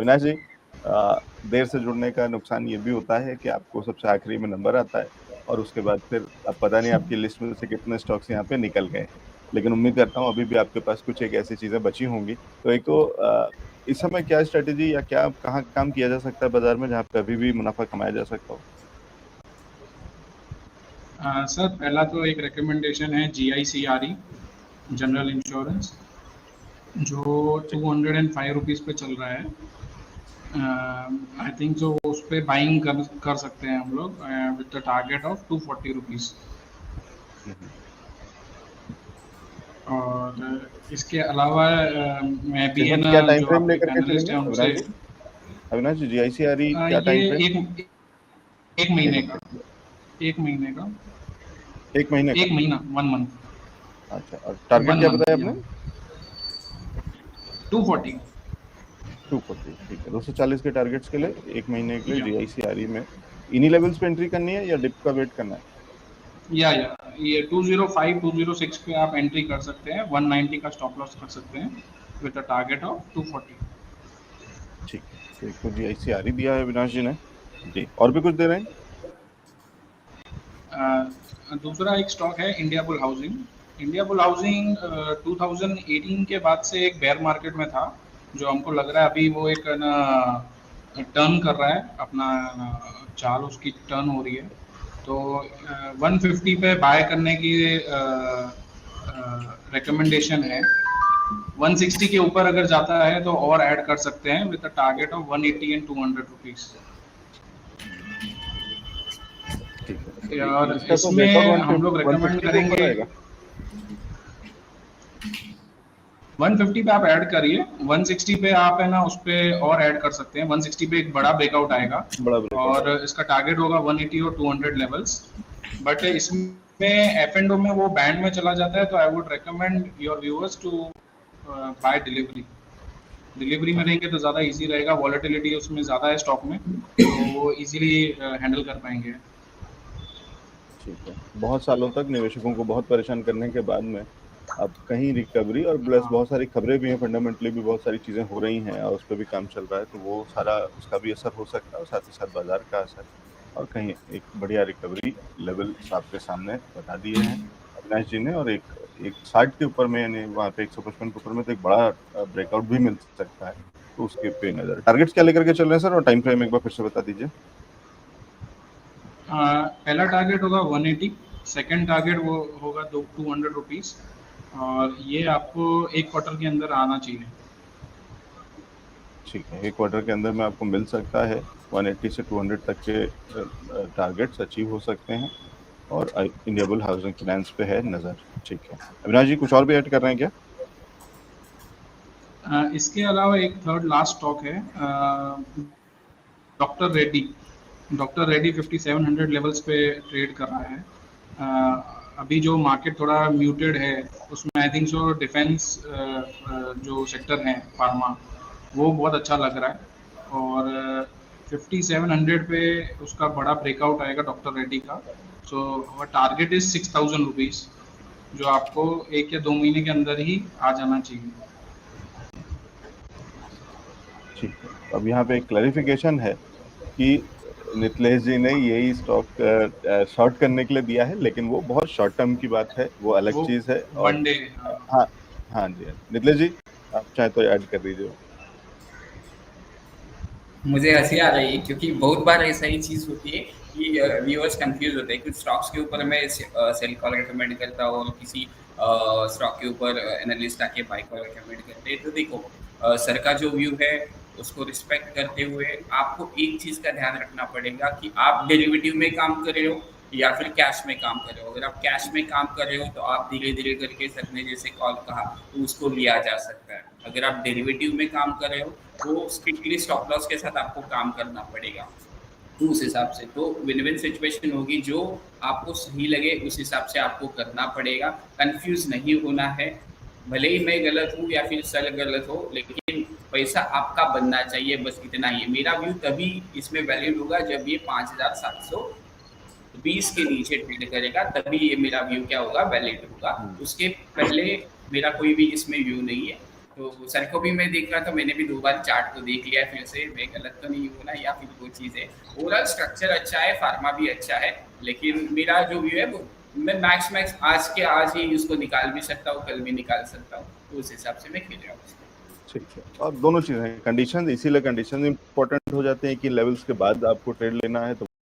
अविनाश जी, देर से जुड़ने का नुकसान ये भी होता है कि आपको सबसे आखिरी में नंबर आता है और उसके बाद फिर अब पता नहीं आपकी लिस्ट में से कितने स्टॉक्स यहाँ पे निकल गए हैं। लेकिन उम्मीद करता हूँ अभी भी आपके पास कुछ एक ऐसी चीजें बची होंगी। तो एक तो इस समय क्या स्ट्रेटेजी या क्या कहाँ काम किया जा सकता है बाजार में जहाँ पे अभी भी मुनाफा कमाया जा सकता हो? सर पहला तो एक रिकमेंडेशन है GICRE, जनरल इंश्योरेंस, जो 205 रुपीज़ पे चल रहा है। आई थिंक जो उस पर बाइंग कर सकते हैं हम लोग with the target of 240 rupees. और इसके अलावा मैं भी है इसमें ना, क्या टाइम जो फ्रेम आपके लेकर के पैनलिस्ट चलेंगे हैं अविनाश उनसे जी? अविनाश जी, जीआईसीआरई क्या टाइम ये फ्रेम? एक एक महीने का, हफ्ते का? एक महीने का, एक महीने का? एक महीना, 1 मंथ, अच्छा, और टारगेट वन क्या मंथ बताया या आपने? 240 240, ठीक है। 240 के टारगेट्स के लिए एक महीने के लिए या जीआईसीआरई में इन्हीं लेवल्स पे एंट्री करनी है या डिप का वेट करना है? या ये 205 206 पे आप एंट्री कर सकते हैं, 190 का स्टॉप लॉस कर सकते हैं विद अ टारगेट ऑफ 240। ठीक है, तो एक तो जीआईसीआरई दिया है अविनाश जी ने। जी, और भी कुछ दे रहे हैं? दूसरा एक स्टॉक है India bull housing. India bull housing 2018 के बाद से एक बेयर मार्केट में था, जो हमको लग रहा है अभी वो एक ना टर्न कर रहा है अपना, चाल उसकी टर्न हो रही है। तो 150 पे बाय करने की रिकमेंडेशन है। 160 के ऊपर अगर जाता है तो और ऐड कर सकते हैं with target of 180 and 200 rupees. ठीक है, और इसका तो ब्रेकआउट इसमें हम लोग 150 रेकमेंड के ऊपर करेंगे आएगा। 150 पे आप ऐड करिए, 160 पे आप है ना उस पे और ऐड कर सकते हैं। 160 पे एक बड़ा ब्रेकआउट आएगा बड़ा ब्रेकआउट और आएगा। इसका टारगेट होगा 180 और 200 लेवल्स। बट इसमें एफ एंड ओ में वो बैंड में चला जाता है, तो I would recommend your viewers to buy delivery. Delivery में रहेंगे तो ज़्यादा इजी रहेगा, वॉलेटिलिटी उसमें ज़्यादा है स्टॉक में, तो वो इजीली हैंडल कर पाएंगे। ठीक है, बहुत सालों तक निवेशकों को बहुत परेशान करने के बाद में अब कहीं रिकवरी और प्लस हाँ बहुत सारी खबरें भी हैं, फंडामेंटली भी बहुत सारी चीजें हो रही हैं और उस पर भी काम चल रहा है, तो वो सारा उसका भी असर हो सकता है और साथ ही साथ बाजार का असर, और कहीं एक बढ़िया रिकवरी लेवल आपके सामने बता दिए हैं अविनाश जी ने। और एक एक 60 के ऊपर में, यानी वहाँ पे 155 के ऊपर में तो एक बड़ा ब्रेकआउट भी मिल सकता है, तो उसके पे नजर। टारगेट्स क्या लेकर के चल रहे हैं सर, और टाइम फ्रेम एक बार फिर से बता दीजिए। पहला टारगेट होगा 180, सेकंड टारगेट वो होगा 200 रुपीज़, और ये आपको एक क्वार्टर के अंदर आना चाहिए। ठीक है, एक क्वार्टर के अंदर में आपको मिल सकता है। 180 से 200 तक के टारगेट्स अचीव हो सकते हैं और इंडिया बुल हाउसिंग फाइनेंस पे है नजर। ठीक है, अविनाश जी कुछ और भी ऐड कर रहे हैं क्या? इसके अलावा एक थर्ड लास्ट स्टॉक है doctor Reddy. Doctor Reddy 5700 levels पे ट्रेड कर रहा है। अभी जो मार्केट थोड़ा म्यूटेड है उसमें आई थिंक सो डिफेंस जो सेक्टर है फार्मा, वो बहुत अच्छा लग रहा है। और 5700 पे उसका बड़ा ब्रेकआउट आएगा डॉक्टर रेड्डी का। सो टारगेट इज 6000 रुपीज़, जो आपको 1 या 2 महीने के अंदर ही आ जाना चाहिए। ठीक है, तो अब यहाँ पे एक क्लैरिफिकेशन है कि नितलेश जी ने यही स्टॉक शॉर्ट करने के लिए दिया है, लेकिन वो बहुत शॉर्ट टर्म की बात है, वो अलग वो चीज है। और 1 डे। हाँ, हाँ जी, हाँ जी। नितलेश जी, आप चाहे तो ऐड कर दीजिए। मुझे हंसी आ रही है क्योंकि बहुत बार ऐसा ही चीज़ होती है कि व्यूअर्स कंफ्यूज होते हैं। कुछ स्टॉक्स के ऊपर मैं सेल कॉल रिकमेंड करता हूँ और किसी स्टॉक के ऊपर एनालिस्ट आके बाई कॉल रिकमेंड करते हैं। तो देखो, सर का जो व्यू है उसको रिस्पेक्ट करते हुए आपको एक चीज़ का ध्यान रखना पड़ेगा कि आप डेरिवेटिव में काम कर रहे हो या फिर कैश में काम कर रहे हो। अगर आप कैश में काम कर रहे हो तो आप धीरे धीरे करके सर ने जैसे कॉल कहा तो उसको लिया जा सकता है। अगर आप डेरिवेटिव में काम कर रहे हो तो स्ट्रिक्टली स्टॉप लॉस के साथ आपको काम करना पड़ेगा। तो उस हिसाब से तो विन विन सिचुएशन होगी, जो आपको सही लगे उस हिसाब से आपको करना पड़ेगा। कंफ्यूज नहीं होना है, भले ही मैं गलत हूँ या फिर सर गलत हो, लेकिन पैसा आपका बनना चाहिए, बस इतना ही है। मेरा व्यू तभी इसमें वैलिड होगा जब ये 5720 के नीचे ट्रेड करेगा, तभी ये मेरा व्यू क्या होगा, वैलिड होगा। उसके पहले मेरा कोई भी इसमें व्यू नहीं है। तो सेल्को भी मैं देख रहा था, मैंने भी 2 बार चार्ट को देख लिया है फिर से, मैं गलत तो नहीं हूँ ना, या फिर वो चीज़ है। ओवरऑल स्ट्रक्चर अच्छा है, फार्मा भी अच्छा है, लेकिन मेरा जो व्यू है वो मैं मैक्स आज के आज ही उसको निकाल भी सकता हूँ, कल भी निकाल सकता हूँ, तो उस हिसाब से मैं खेल रहा हूँ उसको। ठीक है, और दोनों चीजें कंडीशन, इसीलिए कंडीशन इंपॉर्टेंट हो जाते हैं कि लेवल्स के बाद आपको ट्रेड लेना है तो